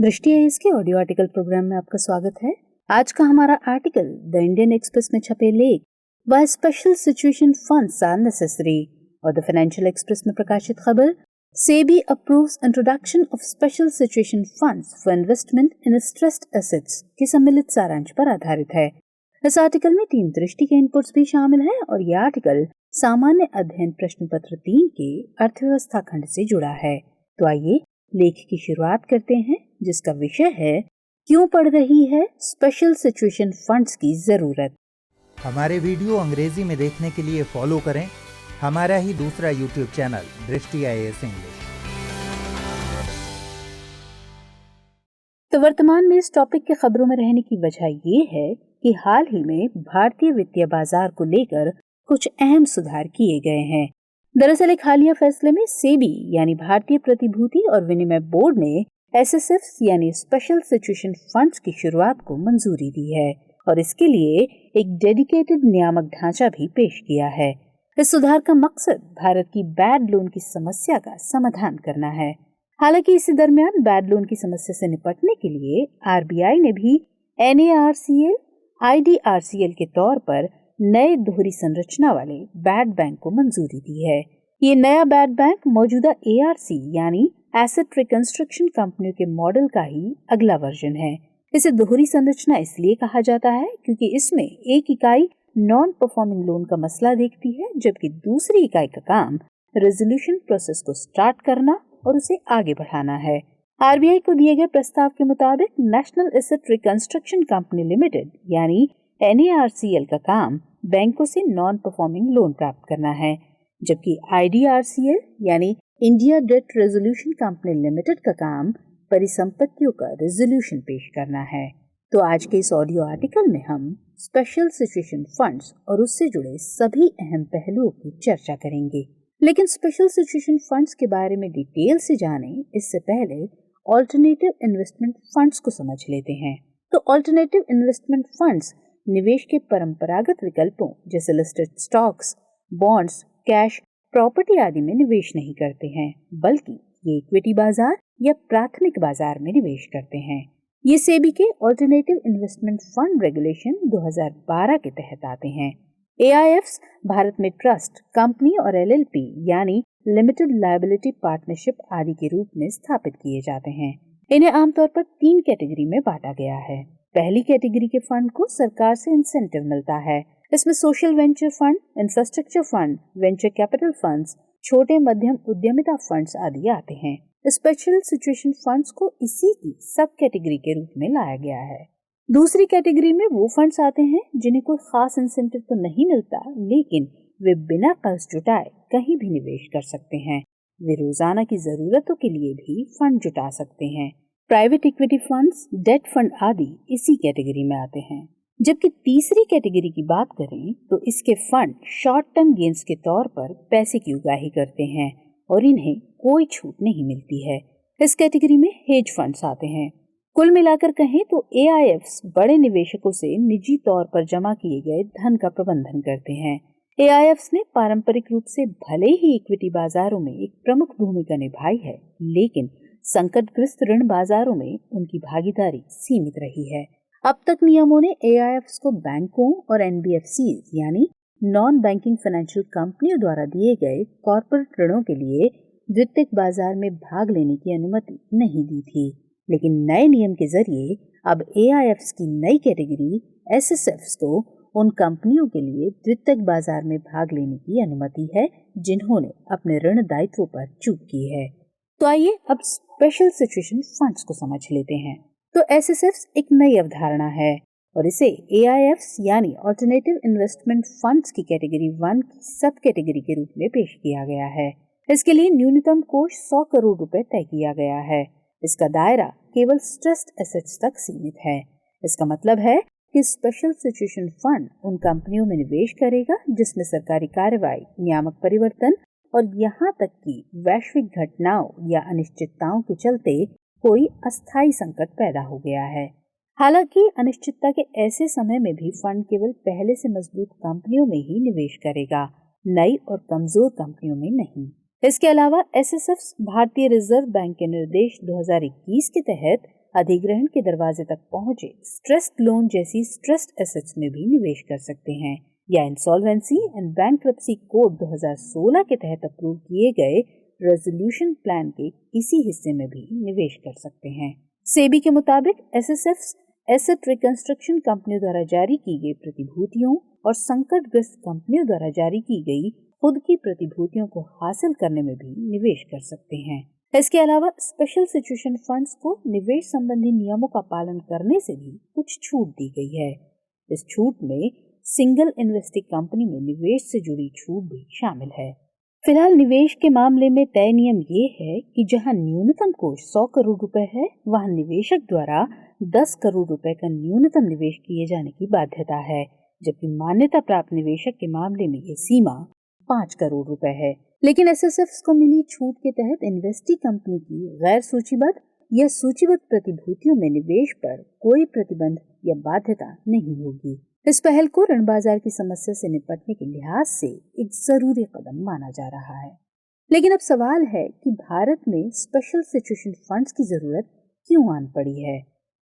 दृष्टि है इसके ऑडियो आर्टिकल प्रोग्राम में आपका स्वागत है। आज का हमारा आर्टिकल द इंडियन एक्सप्रेस में छपे लेख why special situation funds are necessary और द फाइनेंशियल एक्सप्रेस में प्रकाशित खबर SEBI approves introduction of special situation funds for investment in stressed assets के सम्मिलित सारांश पर आधारित है। इस आर्टिकल में टीम दृष्टि के इनपुट्स भी शामिल है और यह आर्टिकल सामान्य अध्ययन प्रश्न पत्र 3 के अर्थव्यवस्था खंड से जुड़ा है। तो आइए लेख की शुरुआत करते हैं, जिसका विषय है क्यों पड़ रही है स्पेशल सिचुएशन फंड्स की जरूरत। हमारे वीडियो अंग्रेजी में देखने के लिए फॉलो करें हमारा ही दूसरा यूट्यूब चैनल दृष्टि IAS इंग्लिश। तो वर्तमान में इस टॉपिक के खबरों में रहने की वजह ये है कि हाल ही में भारतीय वित्तीय बाजार को लेकर कुछ अहम सुधार किए गए हैं। दरअसल एक हालिया फैसले में सेबी यानी भारतीय प्रतिभूति और विनिमय बोर्ड ने SSFs यानी स्पेशल सिचुएशन फंड्स की शुरुआत को मंजूरी दी है और इसके लिए एक डेडिकेटेड नियामक ढांचा भी पेश किया है। इस सुधार का मकसद भारत की बैड लोन की समस्या का समाधान करना है। हालांकि इसी दरमियान बैड लोन की समस्या से निपटने के लिए RBI ने भी NARCL, IDRCL के तौर पर नए दोहरी संरचना वाले बैड बैंक को मंजूरी दी है। ये नया बैड बैंक मौजूदा ARC यानी एसेट रिकंस्ट्रक्शन कंपनियों के मॉडल का ही अगला वर्जन है। इसे दोहरी संरचना इसलिए कहा जाता है क्योंकि इसमें एक इकाई नॉन परफॉर्मिंग लोन का मसला देखती है, जबकि दूसरी इकाई का काम रेजोल्यूशन प्रोसेस को स्टार्ट करना और उसे आगे बढ़ाना है। RBI को दिए गए प्रस्ताव के मुताबिक national asset reconstruction company limited यानी NARCL का काम बैंकों से नॉन परफॉर्मिंग लोन प्राप्त करना है, जबकि IDRCL यानी India debt resolution company limited का काम परिसंपत्तियों का रेजोल्यूशन पेश करना है। तो आज के इस ऑडियो आर्टिकल में हम स्पेशल सिचुएशन फंड्स और उससे जुड़े सभी अहम पहलुओं की चर्चा करेंगे। लेकिन स्पेशल सिचुएशन फंड्स के बारे में डिटेल से जाने इससे पहले ऑल्टरनेटिव इन्वेस्टमेंट फंड्स को समझ लेते हैं। तो ऑल्टरनेटिव इन्वेस्टमेंट फंड्स निवेश के परंपरागत विकल्पों जैसे listed stocks, bonds, cash, property आदि में निवेश नहीं करते हैं, बल्कि ये इक्विटी बाजार या प्राथमिक बाजार में निवेश करते हैं। ये सेबी के ऑल्टरनेटिव इन्वेस्टमेंट फंड रेगुलेशन 2012 के तहत आते हैं। AIFs भारत में ट्रस्ट, कंपनी और LLP यानी लिमिटेड लायबिलिटी पार्टनरशिप आदि के रूप में स्थापित किए जाते हैं। इन्हें आमतौर पर 3 कैटेगरी में बांटा गया है। पहली कैटेगरी के फंड को सरकार से इंसेंटिव मिलता है। इसमें social venture fund, infrastructure fund, venture capital funds, छोटे मध्यम उद्यमिता फंड्स आदि आते हैं। स्पेशल सिचुएशन फंड्स को इसी की सब कैटेगरी के रूप में लाया गया है। दूसरी कैटेगरी में वो फंड्स आते हैं जिन्हें कोई खास इंसेंटिव तो नहीं मिलता, लेकिन वे बिना कर्ज जुटाए कहीं भी निवेश कर सकते हैं। वे रोजाना की जरूरतों के लिए भी फंड जुटा सकते हैं। Private equity funds, debt fund आदि इसी कैटेगरी में आते हैं। जबकि तीसरी कैटेगरी की बात करें तो इसके फंड शॉर्ट टर्म गेन्स के तौर पर पैसे की उगाही करते हैं और इन्हें कोई छूट नहीं मिलती है। इस कैटेगरी में हेज फंड्स आते हैं। कुल मिलाकर कहें तो AIFs बड़े निवेशकों से निजी तौर पर जमा किए गए धन का प्रबंधन करते हैं। AIFs ने पारंपरिक रूप से भले ही इक्विटी बाजारों में एक प्रमुख भूमिका निभाई है, लेकिन संकटग्रस्त ऋण बाजारों में उनकी भागीदारी सीमित रही है। अब तक नियमों ने AIFs को बैंकों और NBFCs यानी नॉन बैंकिंग फाइनेंशियल कंपनियों द्वारा दिए गए कॉर्पोरेट ऋणों के लिए वित्तीय बाजार में भाग लेने की अनुमति नहीं दी थी। लेकिन नए नियम के जरिए अब AIFs की नई कैटेगरी SSFs को उन कंपनियों के लिए वित्तीय बाजार में भाग लेने की अनुमति है जिन्होंने अपने ऋण दायित्वों पर चूक की है। तो आइए अब स्पेशल सिचुएशन फंड्स को समझ लेते हैं। तो SSFs एक नई अवधारणा है और इसे AIFs यानी ऑल्टरनेटिव इन्वेस्टमेंट फंड्स की कैटेगरी 1 की सब कैटेगरी के रूप में पेश किया गया है। इसके लिए न्यूनतम कोष 100 करोड़ रुपए तय किया गया है। इसका दायरा केवल स्ट्रेस्ड एसेट्स तक सीमित है। इसका मतलब है कि स्पेशल सिचुएशन फंड उन कंपनियों में निवेश करेगा जिसमें सरकारी कार्रवाई, नियामक परिवर्तन और यहाँ तक कि वैश्विक घटनाओं या अनिश्चितताओं के चलते कोई अस्थायी संकट पैदा हो गया है। हालांकि अनिश्चितता के ऐसे समय में भी फंड केवल पहले से मजबूत कंपनियों में ही निवेश करेगा, नई और कमजोर कंपनियों में नहीं। इसके अलावा SSFs भारतीय रिजर्व बैंक के निर्देश 2021 के तहत अधिग्रहण के दरवाजे तक पहुंचे स्ट्रेस्ड लोन जैसी स्ट्रेस्ड एसेट्स में भी निवेश कर सकते हैं, या इंसॉल्वेंसी एंड बैंक्रप्सी कोड 2016 के तहत अप्रूव किए गए रेजोल्यूशन प्लान के किसी हिस्से में भी निवेश कर सकते हैं। सेबी के मुताबिक एसएसएफ्स एसेट रिकंस्ट्रक्शन कंपनियों द्वारा जारी की गई प्रतिभूतियों और संकटग्रस्त कंपनियों द्वारा जारी की गई खुद की प्रतिभूतियों को हासिल करने में भी निवेश कर सकते हैं। इसके अलावा स्पेशल सिचुएशन फंड्स को निवेश संबंधी नियमों का पालन करने से भी कुछ छूट दी गई है। इस छूट में सिंगल इन्वेस्टिंग कंपनी में निवेश से जुड़ी छूट भी शामिल है। फिलहाल निवेश के मामले में तय नियम ये है कि जहां न्यूनतम कोष 100 करोड़ रुपए है, वहां निवेशक द्वारा 10 करोड़ रुपए का न्यूनतम निवेश किए जाने की बाध्यता है, जबकि मान्यता प्राप्त निवेशक के मामले में ये सीमा 5 करोड़ रुपए है। लेकिन एसएसएफ्स को मिली छूट के तहत इन्वेस्टी कंपनी की गैर सूचीबद्ध या सूचीबद्ध प्रतिभूतियों में निवेश पर कोई प्रतिबंध या बाध्यता नहीं होगी। इस पहल को ऋण बाजार की समस्या से निपटने के लिहाज से एक जरूरी कदम माना जा रहा है। लेकिन अब सवाल है कि भारत में स्पेशल सिचुएशन फंड्स की जरूरत क्यों आन पड़ी है।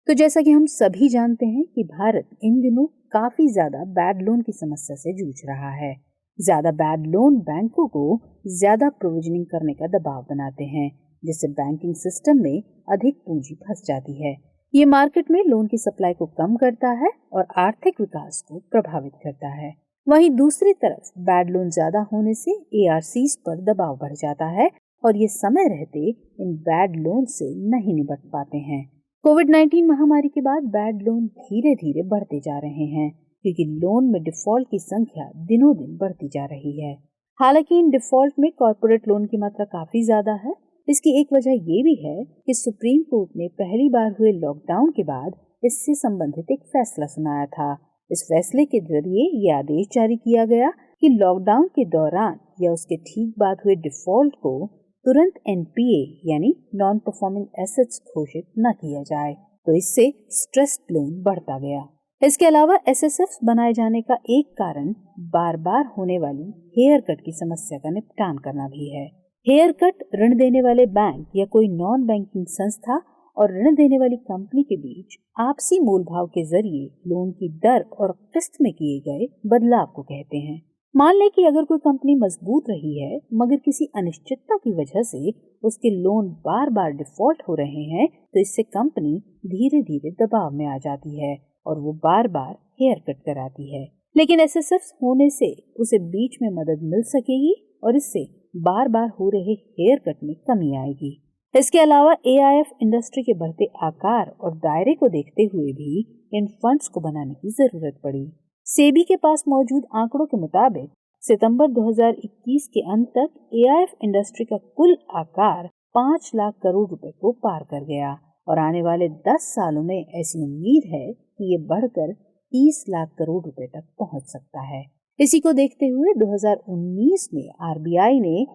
तो जैसा कि हम सभी जानते हैं कि भारत इन दिनों काफी ज्यादा बैड लोन की समस्या से जूझ रहा है। ज्यादा बैड लोन बैंकों को ज्यादा प्रोविजनिंग करने का दबाव बनाते हैं, जिससे बैंकिंग सिस्टम में अधिक पूंजी फंस जाती है। ये मार्केट में लोन की सप्लाई को कम करता है और आर्थिक विकास को प्रभावित करता है। वहीं दूसरी तरफ बैड लोन ज्यादा होने से एआरसीज पर दबाव बढ़ जाता है और ये समय रहते इन बैड लोन से नहीं निपट पाते हैं। कोविड-19 महामारी के बाद बैड लोन धीरे धीरे बढ़ते जा रहे हैं, क्योंकि लोन में डिफॉल्ट की संख्या दिनों दिन बढ़ती जा रही है। हालांकि इन डिफॉल्ट में कॉर्पोरेट लोन की मात्रा काफी ज्यादा है। इसकी एक वजह ये भी है कि सुप्रीम कोर्ट ने पहली बार हुए लॉकडाउन के बाद इससे संबंधित एक फैसला सुनाया था। इस फैसले के जरिए ये आदेश जारी किया गया कि लॉकडाउन के दौरान या उसके ठीक बाद हुए डिफॉल्ट को तुरंत एनपीए यानी नॉन परफॉर्मिंग एसेट्स घोषित न किया जाए, तो इससे स्ट्रेस्ड लोन बढ़ता गया। इसके अलावा एसएसएफ्स बनाए जाने का एक कारण बार बार होने वाली हेयर कट की समस्या का निपटान करना भी है। हेयर कट ऋण देने वाले बैंक या कोई नॉन बैंकिंग संस्था और ऋण देने वाली कंपनी के बीच आपसी मोल भाव के जरिए लोन की दर और किस्त में किए गए बदलाव को कहते हैं। मान लें कि अगर कोई कंपनी मजबूत रही है मगर किसी अनिश्चितता की वजह से उसके लोन बार बार डिफॉल्ट हो रहे हैं, तो इससे कंपनी धीरे धीरे दबाव में आ जाती है और वो बार बार हेयर कट कराती है। लेकिन एसएसएफ्स होने से उसे बीच में मदद मिल सकेगी और इससे बार बार हो रहे हेयर कट में कमी आएगी। इसके अलावा एआईएफ इंडस्ट्री के बढ़ते आकार और दायरे को देखते हुए भी इन फंड्स को बनाने की जरूरत पड़ी। सेबी के पास मौजूद आंकड़ों के मुताबिक सितंबर 2021 के अंत तक एआईएफ इंडस्ट्री का कुल आकार 5 लाख करोड़ रुपए को पार कर गया और आने वाले 10 सालों में ऐसी उम्मीद है कि ये बढ़कर 30 लाख करोड़ रुपए तक पहुंच सकता है। इसी को देखते हुए 2019 में आरबीआई ने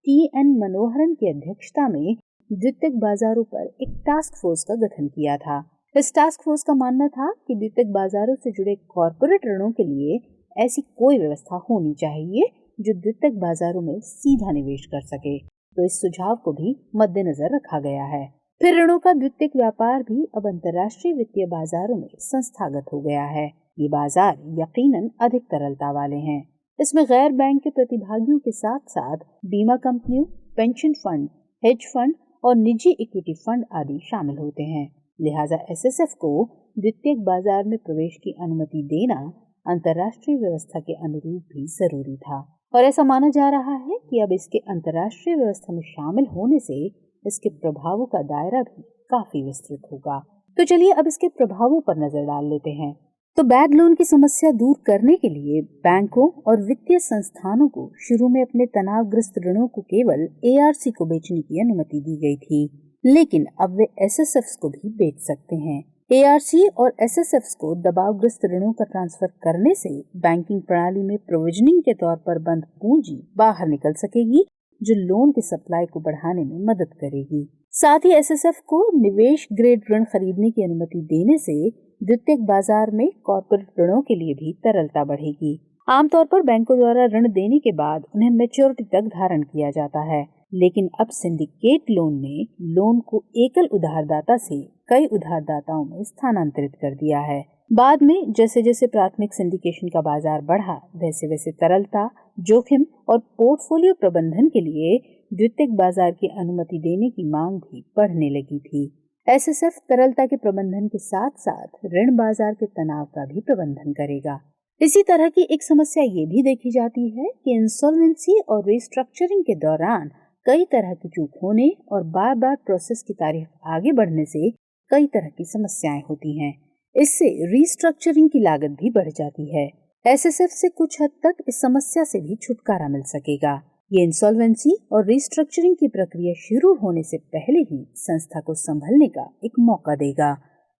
टीएन मनोहरन की अध्यक्षता में द्वितीयक बाजारों पर एक टास्क फोर्स का गठन किया था। इस टास्क फोर्स का मानना था कि द्वितीयक बाजारों से जुड़े कॉर्पोरेट ऋणों के लिए ऐसी कोई व्यवस्था होनी चाहिए जो द्वितीयक बाजारों में सीधा निवेश कर सके, तो इस सुझाव को भी मद्देनजर रखा गया है। फिर ऋणों का द्वितीयक व्यापार भी अब अंतर्राष्ट्रीय वित्तीय बाजारों में संस्थागत हो गया है। ये बाजार यकीनन अधिक तरलता वाले हैं। इसमें गैर बैंक के प्रतिभागियों के साथ साथ बीमा कंपनियों, पेंशन फंड, हेज फंड और निजी इक्विटी फंड आदि शामिल होते हैं। लिहाजा एसएसएफ को द्वितीयक बाजार में प्रवेश की अनुमति देना अंतर्राष्ट्रीय व्यवस्था के अनुरूप भी जरूरी था और ऐसा माना जा रहा है कि अब इसके अंतर्राष्ट्रीय व्यवस्था में शामिल होने से इसके प्रभावों का दायरा भी काफी विस्तृत होगा। तो चलिए अब इसके प्रभावों पर नजर डाल लेते हैं। तो बैड लोन की समस्या दूर करने के लिए बैंकों और वित्तीय संस्थानों को शुरू में अपने तनावग्रस्त ऋणों को केवल एआरसी को बेचने की अनुमति दी गई थी, लेकिन अब वे एसएसएफ्स को भी बेच सकते हैं। एआरसी और एसएसएफ्स को दबावग्रस्त ऋणों का ट्रांसफर करने से बैंकिंग प्रणाली में प्रोविजनिंग के तौर पर बंद पूंजी बाहर निकल सकेगी, जो लोन की सप्लाई को बढ़ाने में मदद करेगी। साथ ही एसएसएफ को निवेश ग्रेड ऋण खरीदने की अनुमति देने से द्वितीयक बाजार में कॉर्पोरेट ऋणों के लिए भी तरलता बढ़ेगी। आमतौर पर बैंकों द्वारा ऋण देने के बाद उन्हें मैच्योरिटी तक धारण किया जाता है, लेकिन अब सिंडिकेट लोन ने लोन को एकल उधारदाता से कई उधारदाताओं में स्थानांतरित कर दिया है। बाद में जैसे जैसे प्राथमिक सिंडिकेशन का बाजार बढ़ा, वैसे वैसे तरलता, जोखिम और पोर्टफोलियो प्रबंधन के लिए द्वितीयक बाजार की अनुमति देने की मांग भी बढ़ने लगी थी। एसएसएफ तरलता के प्रबंधन के साथ साथ ऋण बाजार के तनाव का भी प्रबंधन करेगा। इसी तरह की एक समस्या ये भी देखी जाती है कि इंसॉल्वेंसी और रिस्ट्रक्चरिंग के दौरान कई तरह की चूक होने और बार बार प्रोसेस की तारीख आगे बढ़ने से कई तरह की समस्याएं होती हैं। इससे रिस्ट्रक्चरिंग की लागत भी बढ़ जाती है। एसएसएफ से कुछ हद तक इस समस्या से भी छुटकारा मिल सकेगा। ये इंसॉल्वेंसी और रिस्ट्रक्चरिंग की प्रक्रिया शुरू होने से पहले ही संस्था को संभलने का एक मौका देगा।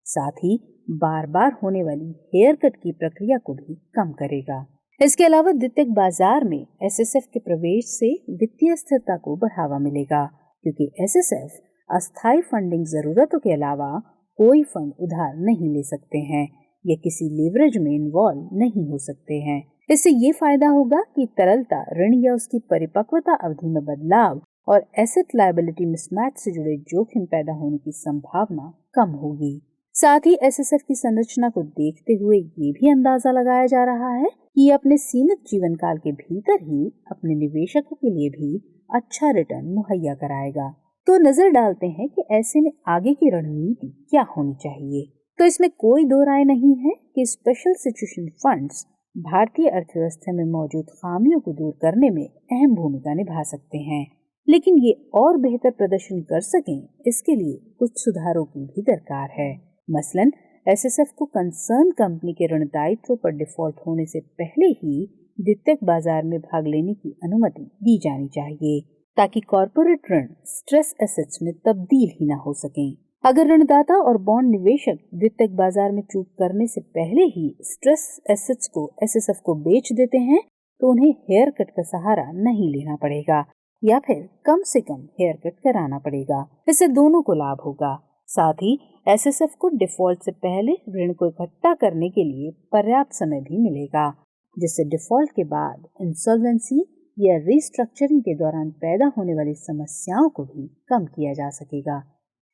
साथ ही बार बार होने वाली हेयर कट की प्रक्रिया को भी कम करेगा। इसके अलावा द्वितीयक बाजार में एसएसएफ के प्रवेश से वित्तीय स्थिरता को बढ़ावा मिलेगा, क्योंकि एसएसएफ अस्थायी फंडिंग जरूरतों के अलावा कोई फंड उधार नहीं ले सकते हैं या किसी लीवरेज में इन्वॉल्व नहीं हो सकते हैं। इससे ये फायदा होगा कि तरलता, ऋण या उसकी परिपक्वता अवधि में बदलाव और एसेट लायबिलिटी मिसमैच से जुड़े जोखिम पैदा होने की संभावना कम होगी। साथ ही एसएसएफ की संरचना को देखते हुए ये भी अंदाजा लगाया जा रहा है कि अपने सीमित जीवन काल के भीतर ही अपने निवेशकों के लिए भी अच्छा रिटर्न मुहैया कराएगा। तो नजर डालते हैं कि ऐसे में आगे की रणनीति क्या होनी चाहिए। तो इसमें कोई दो राय नहीं है कि स्पेशल सिचुएशन फंड्स भारतीय अर्थव्यवस्था में मौजूद खामियों को दूर करने में अहम भूमिका निभा सकते हैं, लेकिन ये और बेहतर प्रदर्शन कर सकें, इसके लिए कुछ सुधारों की भी दरकार है। मसलन एसएसएफ को कंसर्न कंपनी के ऋण दायित्व पर डिफॉल्ट होने से पहले ही द्वितीयक बाजार में भाग लेने की अनुमति दी जानी चाहिए, ताकि कॉर्पोरेट ऋण स्ट्रेस एसेट्स में तब्दील ही न हो सकें। अगर ऋणदाता और बॉन्ड निवेशक द्वितीयक बाजार में चूक करने से पहले ही स्ट्रेस एसेट्स को एसएसएफ को बेच देते हैं, तो उन्हें हेयर कट का सहारा नहीं लेना पड़ेगा या फिर कम से कम हेयर कट कराना पड़ेगा। इससे दोनों को लाभ होगा। साथ ही एसएसएफ को डिफॉल्ट से पहले ऋण को इकट्ठा करने के लिए पर्याप्त समय भी मिलेगा, जिससे डिफॉल्ट के बाद इंसॉल्वेंसी या रिस्ट्रक्चरिंग के दौरान पैदा होने वाली समस्याओं को भी कम किया जा सकेगा।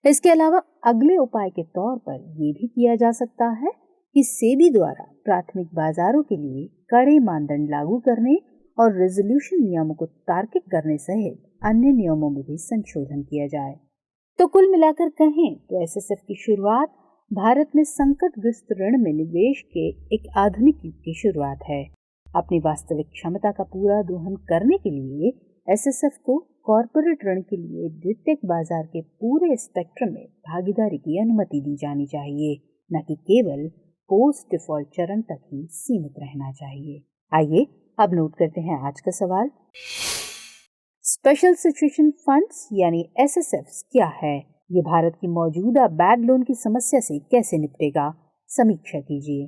इसके अलावा अगले उपाय के तौर पर ये भी किया जा सकता है कि सेबी द्वारा प्राथमिक बाजारों के लिए कड़े मानदंड लागू करने और रेजोल्यूशन नियमों को तार्किक करने सहित अन्य नियमों में भी संशोधन किया जाए। तो कुल मिलाकर कहें तो एसएसएफ की शुरुआत भारत में संकटग्रस्त ऋण में निवेश के एक आधुनिक युग की शुरुआत है। अपनी वास्तविक क्षमता का पूरा दोहन करने के लिए एसएसएफ को कॉर्पोरेट ऋण के लिए द्वितीयक बाजार के पूरे स्पेक्ट्रम में भागीदारी की अनुमति दी जानी चाहिए, न कि केवल पोस्ट डिफॉल्ट चरण तक ही सीमित रहना चाहिए। आइए अब नोट करते हैं आज का सवाल। स्पेशल सिचुएशन फंड्स यानी एसएसएफ क्या है? ये भारत की मौजूदा बैड लोन की समस्या से कैसे निपटेगा? समीक्षा कीजिए।